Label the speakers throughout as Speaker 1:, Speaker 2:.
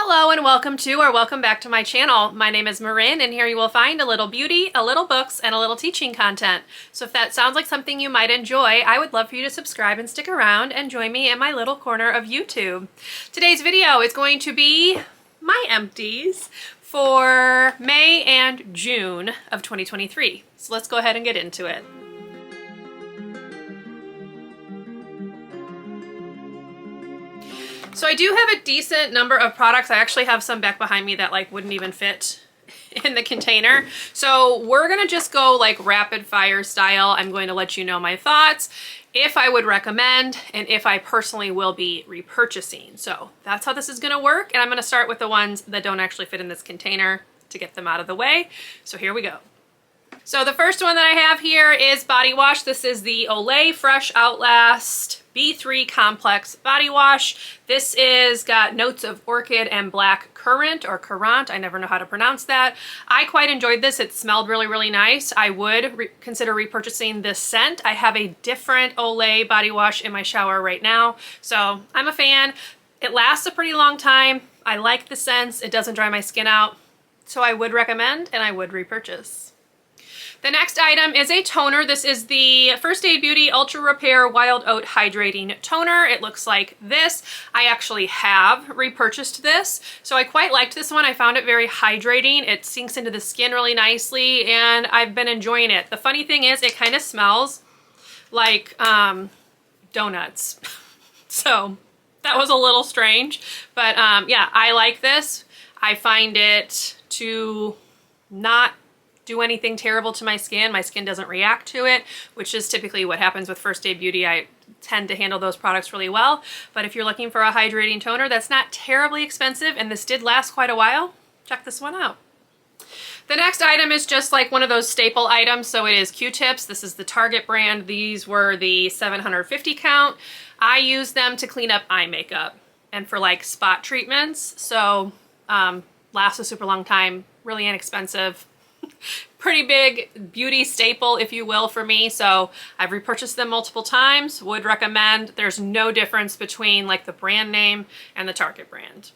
Speaker 1: Hello and welcome back to my channel. My name is Marin and here you will find a little beauty, a little books, and a little teaching content. So if that sounds like something you might enjoy, I would love for you to subscribe and stick around and join me in my little corner of YouTube. Today's video is going to be my empties for May and June of 2023. So let's go ahead and get into it. So I do have a decent number of products. I actually have some back behind me that like wouldn't even fit in the container. So we're gonna just go like rapid fire style. I'm going to let you know my thoughts, if I would recommend, and if I personally will be repurchasing. So that's how this is gonna work. And I'm gonna start with the ones that don't actually fit in this container to get them out of the way. So here we go. So the first one that I have here is body wash. This is the Olay Fresh Outlast B3 Complex Body Wash. This is got notes of orchid and black currant or currant. I never know how to pronounce that. I quite enjoyed this. It smelled really, really nice. I would consider repurchasing this scent. I have a different Olay body wash in my shower right now, so I'm a fan. It lasts a pretty long time. I like the scents. It doesn't dry my skin out, so I would recommend and I would repurchase. The next item is a toner. This is the First Aid Beauty Ultra Repair Wild Oat Hydrating Toner. It looks like this. I actually have repurchased this, so I quite liked this one. I found it very hydrating. It sinks into the skin really nicely, and I've been enjoying it. The funny thing is, it kind of smells like donuts. So that was a little strange, but yeah, I like this. I find it to not do anything terrible to my skin. My skin doesn't react to it, which is typically what happens with First Aid Beauty. I tend to handle those products really well. But if you're looking for a hydrating toner that's not terribly expensive, and this did last quite a while, check this one out. The next item is just like one of those staple items. So it is Q-tips. This is the Target brand. These were the 750 count. I use them to clean up eye makeup and for like spot treatments. So lasts a super long time, really inexpensive. Pretty big beauty staple, if you will, for me. So I've repurchased them multiple times, would recommend. There's no difference between like the brand name and the Target brand.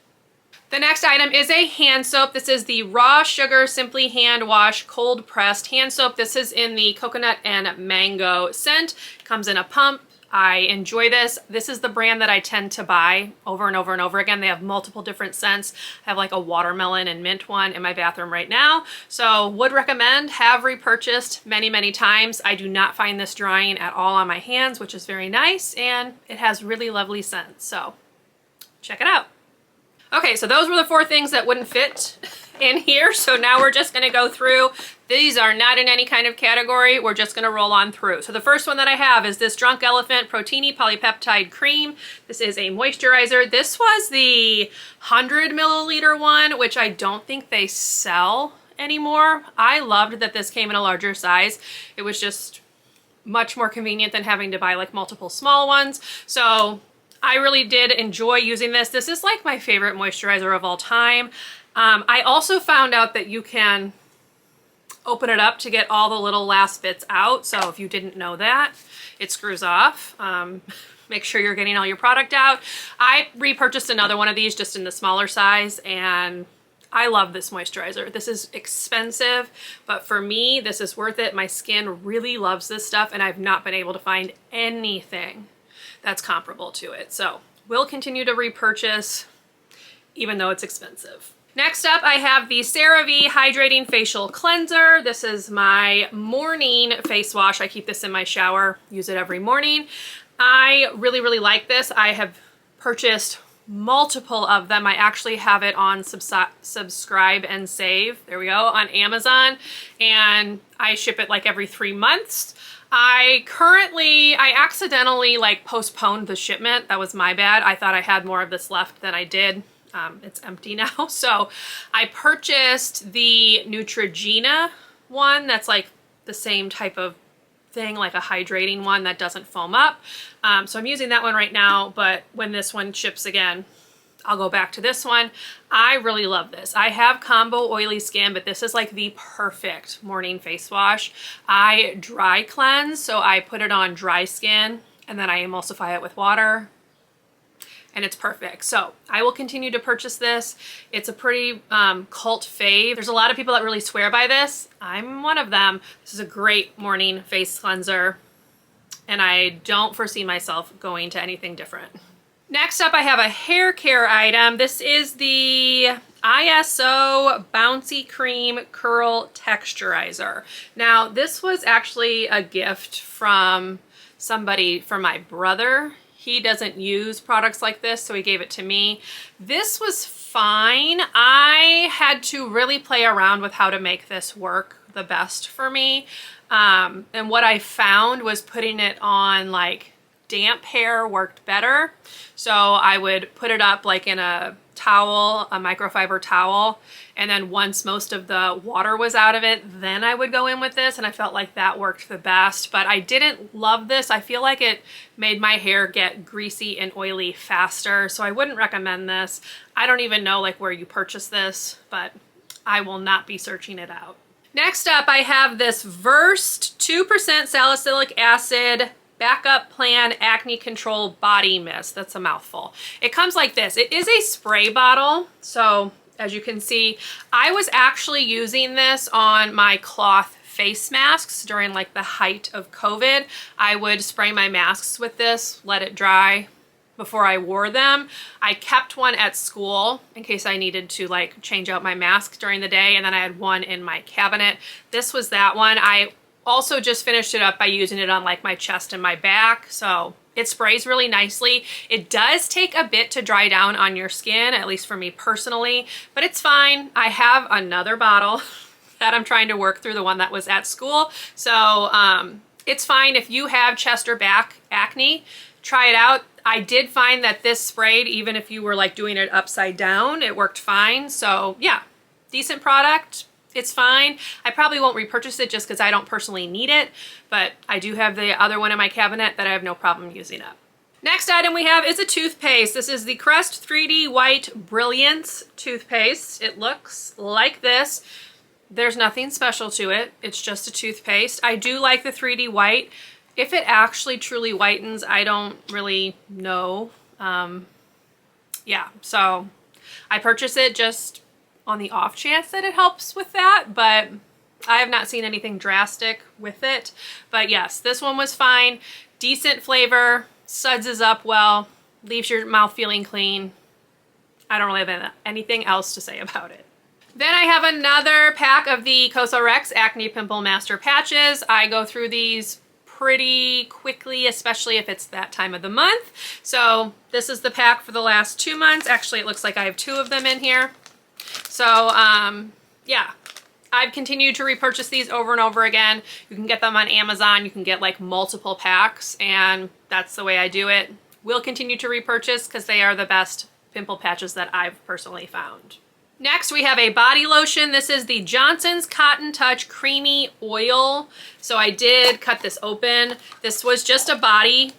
Speaker 1: The next item is a hand soap. This is the Raw Sugar Simply Hand Wash Cold Pressed Hand Soap. This is in the coconut and mango scent. Comes in a pump. I enjoy this. This is the brand that I tend to buy over and over and over again. They have multiple different scents. I have like a watermelon and mint one in my bathroom right now. So would recommend, have repurchased many, many times. I do not find this drying at all on my hands, which is very nice. And it has really lovely scents. So check it out. Okay, so those were the 4 things that wouldn't fit in here. So now we're just gonna go through. These are not in any kind of category. We're just gonna roll on through. So the first one that I have is this Drunk Elephant Proteini Polypeptide Cream. This is a moisturizer. This was the 100 milliliter one, which I don't think they sell anymore. I loved that this came in a larger size. It was just much more convenient than having to buy like multiple small ones. So I really did enjoy using this. This is like my favorite moisturizer of all time. I also found out that you can open it up to get all the little last bits out. So if you didn't know that, it screws off. Make sure you're getting all your product out. I repurchased another one of these just in the smaller size, and I love this moisturizer. This is expensive, but for me, this is worth it. My skin really loves this stuff, and I've not been able to find anything that's comparable to it. So we'll continue to repurchase even though it's expensive. Next up, I have the CeraVe Hydrating Facial Cleanser. This is my morning face wash. I keep this in my shower, use it every morning. I really, really like this. I have purchased multiple of them. I actually have it on subscribe and save, there we go, on Amazon, and I ship it like every 3 months. I accidentally like postponed the shipment. That was my bad. I thought I had more of this left than I did. It's empty now. So I purchased the Neutrogena one. That's like the same type of thing, like a hydrating one that doesn't foam up. So I'm using that one right now, but when this one ships again, I'll go back to this one. I really love this. I have combo oily skin, but this is like the perfect morning face wash. I dry cleanse, so I put it on dry skin and then I emulsify it with water. and it's perfect. So I will continue to purchase this. It's a pretty cult fave. There's a lot of people that really swear by this. I'm one of them. This is a great morning face cleanser, and I don't foresee myself going to anything different. Next up, I have a hair care item. This is the ISO Bouncy Cream Curl Texturizer. Now, this was actually a gift from somebody for my brother. He doesn't use products like this, so he gave it to me. This was fine. I had to really play around with how to make this work the best for me. And what I found was putting it on like damp hair worked better. So I would put it up like in a towel, a microfiber towel, and then once most of the water was out of it, then I would go in with this, and I felt like that worked the best. But I didn't love this. I feel like it made my hair get greasy and oily faster, so I wouldn't recommend this. I don't even know like where you purchase this, but I will not be searching it out. Next up, I have this Versed 2% salicylic acid Backup Plan Acne Control Body Mist. That's a mouthful. It comes like this. It is a spray bottle. So as you can see, I was actually using this on my cloth face masks during like the height of COVID. I would spray my masks with this, let it dry before I wore them. I kept one at school in case I needed to like change out my mask during the day, and then I had one in my cabinet. This was that one. I also just finished it up by using it on like my chest and my back, so it sprays really nicely. It does take a bit to dry down on your skin, at least for me personally, but it's fine. I have another bottle that I'm trying to work through, the one that was at school, so it's fine if you have chest or back acne. Try it out. I did find that this sprayed even if you were like doing it upside down. It worked fine, so yeah, decent product. It's fine. I probably won't repurchase it just because I don't personally need it, but I do have the other one in my cabinet that I have no problem using up. Next item we have is a toothpaste. This is the Crest 3D White Brilliance toothpaste. It looks like this. There's nothing special to it. It's just a toothpaste. I do like the 3D White. If it actually truly whitens, I don't really know. Yeah, so I purchased it just on the off chance that it helps with that, but I have not seen anything drastic with it. But yes, this one was fine. Decent flavor, suds up well, leaves your mouth feeling clean. I don't really have anything else to say about it. Then I have another pack of the Cosrx Acne Pimple Master Patches. I go through these pretty quickly, especially if it's that time of the month. So this is the pack for the last 2 months. Actually, it looks like I have 2 of them in here. So yeah, I've continued to repurchase these over and over again. You can get them on Amazon. You can get like multiple packs, and that's the way I do it. We'll continue to repurchase because they are the best pimple patches that I've personally found. Next, we have a body lotion. This is the Johnson's Cotton Touch Creamy Oil. So I did cut this open. This was just a body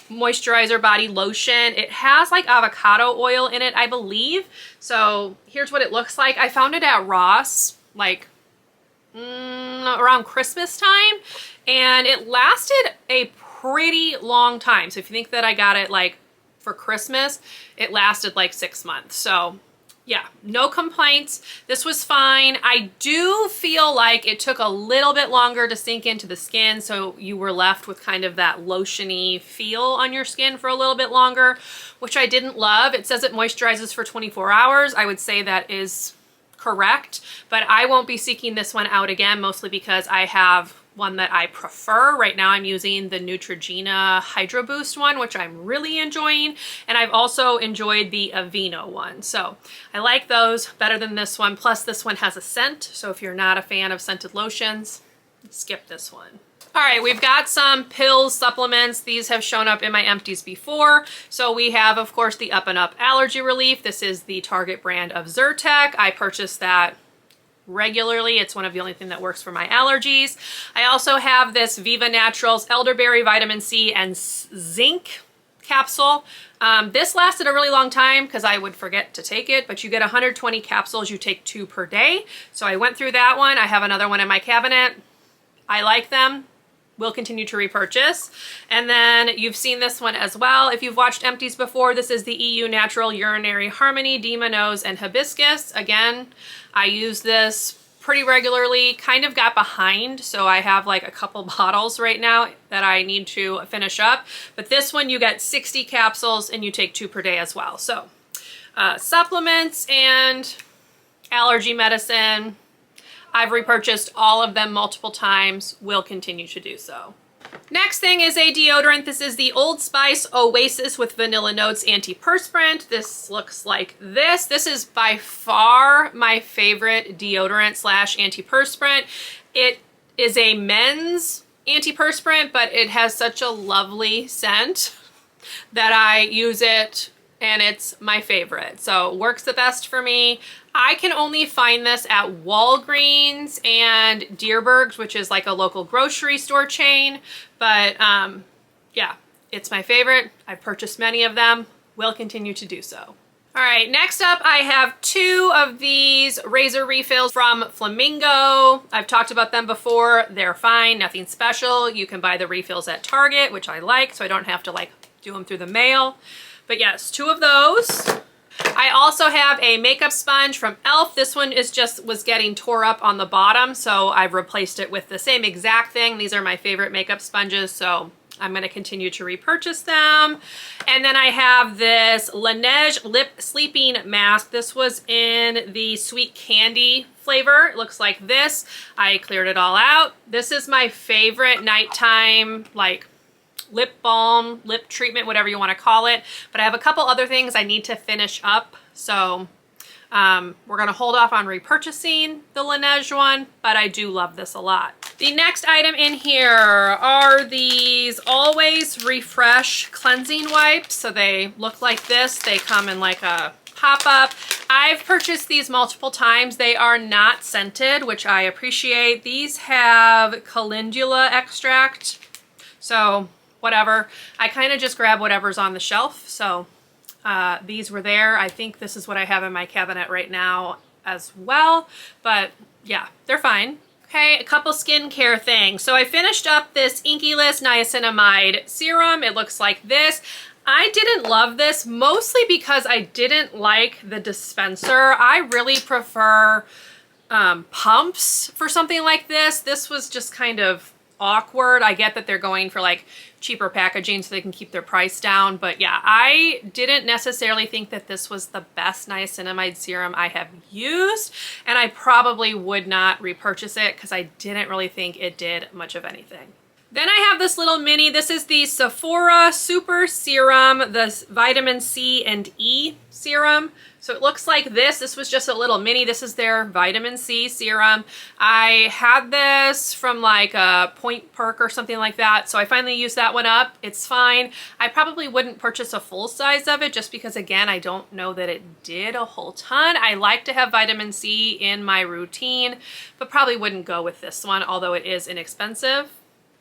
Speaker 1: moisturizer body lotion. It has like avocado oil in it, I believe. So here's what it looks like. I found it at Ross like around Christmas time, and it lasted a pretty long time. So if you think that I got it like for Christmas, it lasted like 6 months. So yeah, no complaints. This was fine. I do feel like it took a little bit longer to sink into the skin, so you were left with kind of that lotiony feel on your skin for a little bit longer, which I didn't love. It says it moisturizes for 24 hours. I would say that is correct, but I won't be seeking this one out again, mostly because I have one that I prefer. Right now I'm using the Neutrogena Hydro Boost one, which I'm really enjoying, and I've also enjoyed the Aveeno one. So I like those better than this one. Plus this one has a scent, so if you're not a fan of scented lotions, skip this one. All right, we've got some pills, supplements. These have shown up in my empties before. So we have, of course, the Up and Up Allergy Relief. This is the Target brand of Zyrtec. I purchased that regularly. It's one of the only thing that works for my allergies. I also have this Viva Naturals Elderberry Vitamin C and Zinc capsule. This lasted a really long time because I would forget to take it, but you get 120 capsules. You take 2 per day. So I went through that one. I have another one in my cabinet. I like them. will continue to repurchase. And then you've seen this one as well. If you've watched Empties before, this is the EU Natural Urinary Harmony Dema Nose and Hibiscus. Again, I use this pretty regularly, kind of got behind, so I have like a couple bottles right now that I need to finish up. But this one you get 60 capsules and you take 2 per day as well. So supplements and allergy medicine, I've repurchased all of them multiple times, will continue to do so. Next thing is a deodorant. This is the Old Spice Oasis with Vanilla Notes Antiperspirant. This looks like this. This is by far my favorite deodorant slash antiperspirant. It is a men's antiperspirant, but it has such a lovely scent that I use it and it's my favorite. So it works the best for me. I can only find this at Walgreens and Dierberg's, which is like a local grocery store chain. But yeah, it's my favorite. I've purchased many of them, will continue to do so. All right, next up I have 2 of these razor refills from Flamingo. I've talked about them before. They're fine, nothing special. You can buy the refills at Target, which I like, so I don't have to like do them through the mail. But yes, 2 of those. I also have a makeup sponge from e.l.f. This one was getting tore up on the bottom, so I've replaced it with the same exact thing. These are my favorite makeup sponges, so I'm going to continue to repurchase them. And then I have this Laneige Lip Sleeping Mask. This was in the sweet candy flavor. It looks like this. I cleared it all out. This is my favorite nighttime, like, lip balm, lip treatment, whatever you want to call it. But I have a couple other things I need to finish up. So we're going to hold off on repurchasing the Laneige one, but I do love this a lot. The next item in here are these Always Refresh cleansing wipes. So they look like this. They come in like a pop-up. I've purchased these multiple times. They are not scented, which I appreciate. These have calendula extract. So whatever. I kind of just grab whatever's on the shelf. So these were there. I think this is what I have in my cabinet right now as well. But yeah, they're fine. Okay, a couple skincare things. So I finished up this Inky List Niacinamide Serum. It looks like this. I didn't love this, mostly because I didn't like the dispenser. I really prefer pumps for something like this. This was just kind of awkward. I get that they're going for like cheaper packaging so they can keep their price down, but yeah, I didn't necessarily think that this was the best niacinamide serum I have used, and I probably would not repurchase it because I didn't really think it did much of anything. Then I have this little mini. This is the Sephora Super Serum, the vitamin C and E serum. So it looks like this. This was just a little mini. This is their vitamin C serum. I had this from like a Point Perk or something like that. So I finally used that one up. It's fine. I probably wouldn't purchase a full size of it just because, again, I don't know that it did a whole ton. I like to have vitamin C in my routine, but probably wouldn't go with this one, although it is inexpensive.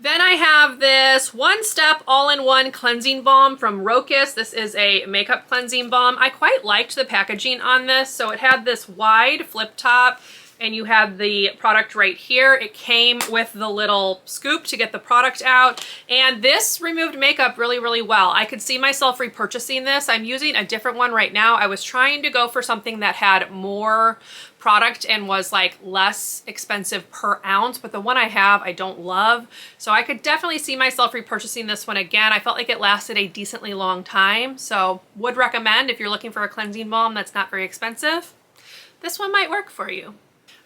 Speaker 1: Then I have this One Step All-in-One Cleansing Balm from Rocus. This is a makeup cleansing balm. I quite liked the packaging on this. So it had this wide flip top and you had the product right here. It came with the little scoop to get the product out. And this removed makeup really, really well. I could see myself repurchasing this. I'm using a different one right now. I was trying to go for something that had more product and was like less expensive per ounce, but the one I have I don't love, so I could definitely see myself repurchasing this one again. I felt like it lasted a decently long time, so would recommend if you're looking for a cleansing balm that's not very expensive. This one might work for you.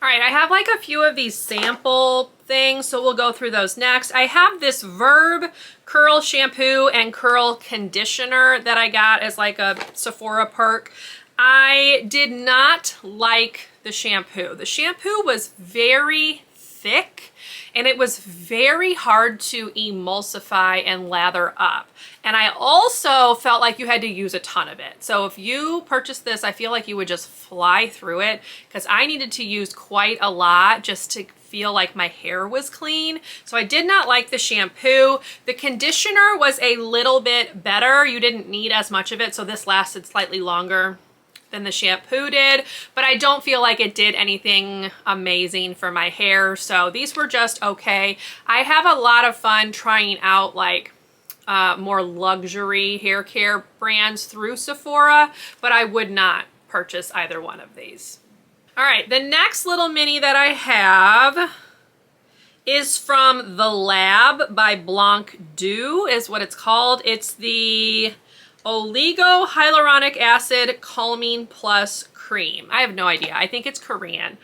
Speaker 1: All right, I have like a few of these sample things, so we'll go through those next. I have this Verb Curl Shampoo and Curl Conditioner that I got as like a Sephora perk. I did not like the shampoo. The shampoo was very thick and it was very hard to emulsify and lather up. And I also felt like you had to use a ton of it. So if you purchased this, I feel like you would just fly through it because I needed to use quite a lot just to feel like my hair was clean. So I did not like the shampoo. The conditioner was a little bit better. You didn't need as much of it, so this lasted slightly longer. than the shampoo did, but I don't feel like it did anything amazing for my hair. So these were just okay. I have a lot of fun trying out like more luxury hair care brands through Sephora, but I would not purchase either one of these. All right, the next little mini that I have is from The Lab by Blanc Dew is what it's called. It's the Oligo Hyaluronic Acid Calming Plus Cream. I have no idea. I think it's Korean.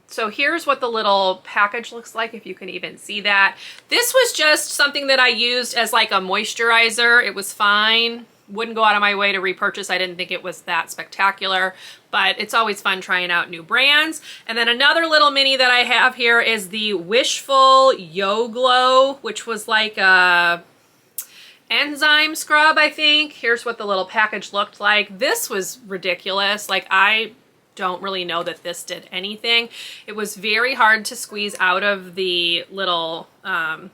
Speaker 1: So here's what the little package looks like, if you can even see that. This was just something that I used as like a moisturizer. It was fine. Wouldn't go out of my way to repurchase. I didn't think it was that spectacular, but it's always fun trying out new brands. And then another little mini that I have here is the Wishful Yo Glow, which was like a enzyme scrub, I think. Here's what the little package looked like. This was ridiculous. Like, I don't really know that this did anything. It was very hard to squeeze out of the little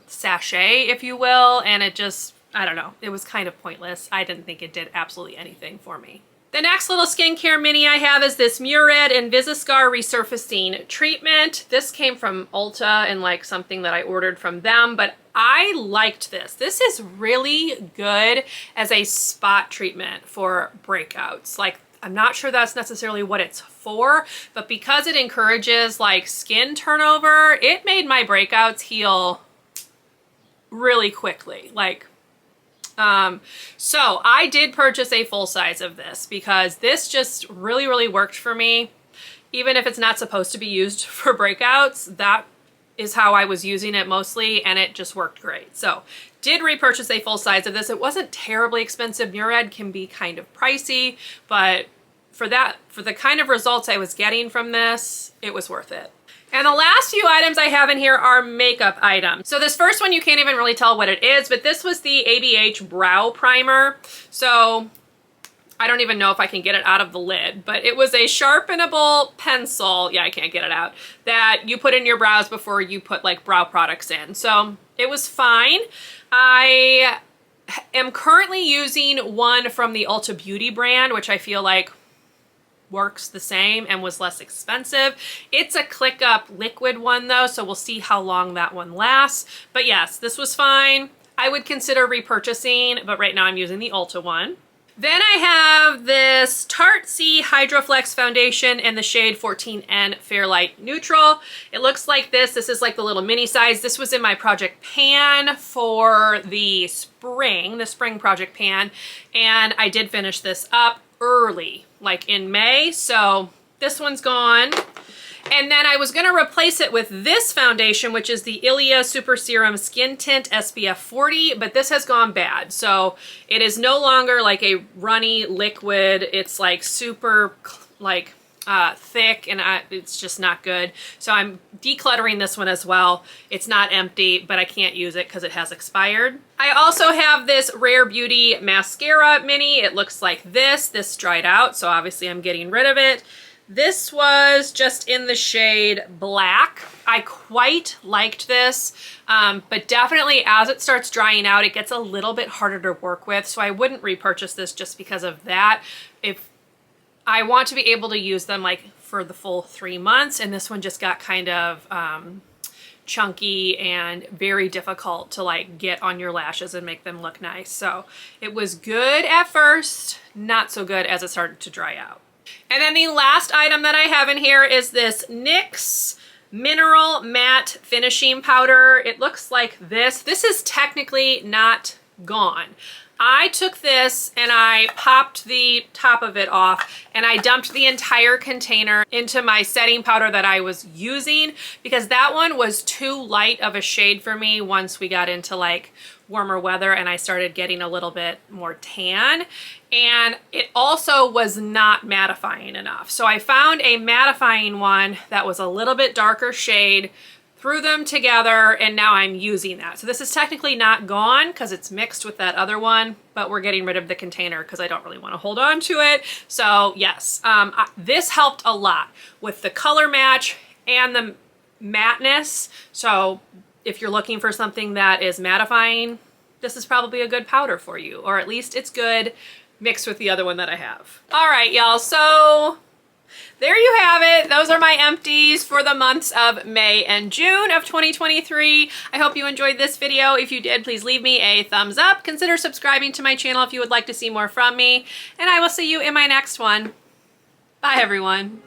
Speaker 1: sachet, if you will, and it just, I don't know, it was kind of pointless. I didn't think it did absolutely anything for me. The next little skincare mini I have is this Murad Invisiscar Resurfacing Treatment. This came from Ulta and like something that I ordered from them, but I liked this. This is really good as a spot treatment for breakouts. Like, I'm not sure that's necessarily what it's for, but because it encourages like skin turnover, it made my breakouts heal really quickly. Like, so I did purchase a full size of this because this just really, really worked for me. Even if it's not supposed to be used for breakouts, that is how I was using it mostly, and it just worked great. So did repurchase a full size of this. It wasn't terribly expensive. Murad can be kind of pricey, but for the kind of results I was getting from this, it was worth it. And the last few items I have in here are makeup items. So this first one, you can't even really tell what it is, but this was the ABH Brow Primer. So I don't even know if I can get it out of the lid, but it was a sharpenable pencil, yeah, I can't get it out, that you put in your brows before you put like brow products in. So it was fine. I am currently using one from the Ulta Beauty brand, which I feel like works the same and was less expensive. It's a click up liquid one though, so we'll see how long that one lasts. But yes, this was fine. I would consider repurchasing, but right now I'm using the Ulta one. Then I have this Tarte C Hydroflex Foundation in the shade 14N Fairlight Neutral. It looks like this. This is like the little mini size. This was in my project pan for the spring project pan, and I did finish this up early, like in May, so this one's gone. And then I was going to replace it with this foundation, which is the Ilia Super Serum Skin Tint SPF 40, but this has gone bad. So it is no longer like a runny liquid. It's like super like thick, and it's just not good. So I'm decluttering this one as well. It's not empty, but I can't use it because it has expired. I also have this Rare Beauty Mascara Mini. It looks like this. This dried out, so obviously I'm getting rid of it. This was just in the shade Black. I quite liked this, but definitely as it starts drying out, it gets a little bit harder to work with, so I wouldn't repurchase this just because of that. If I want to be able to use them like for the full 3 months, and this one just got kind of chunky and very difficult to like get on your lashes and make them look nice. So it was good at first, not so good as it started to dry out. And then the last item that I have in here is this NYX Mineral Matte Finishing Powder. It looks like this. This is technically not gone. I took this and I popped the top of it off and I dumped the entire container into my setting powder that I was using because that one was too light of a shade for me once we got into like warmer weather and I started getting a little bit more tan, and it also was not mattifying enough. So I found a mattifying one that was a little bit darker shade, threw them together, and now I'm using that. So this is technically not gone because it's mixed with that other one, but we're getting rid of the container because I don't really want to hold on to it. So yes, this helped a lot with the color match and the matteness. So if you're looking for something that is mattifying, this is probably a good powder for you, or at least it's good mixed with the other one that I have. All right, y'all, so there you have it. Those are my empties for the months of May and June of 2023. I hope you enjoyed this video. If you did, please leave me a thumbs up. Consider subscribing to my channel if you would like to see more from me, and I will see you in my next one. Bye, everyone.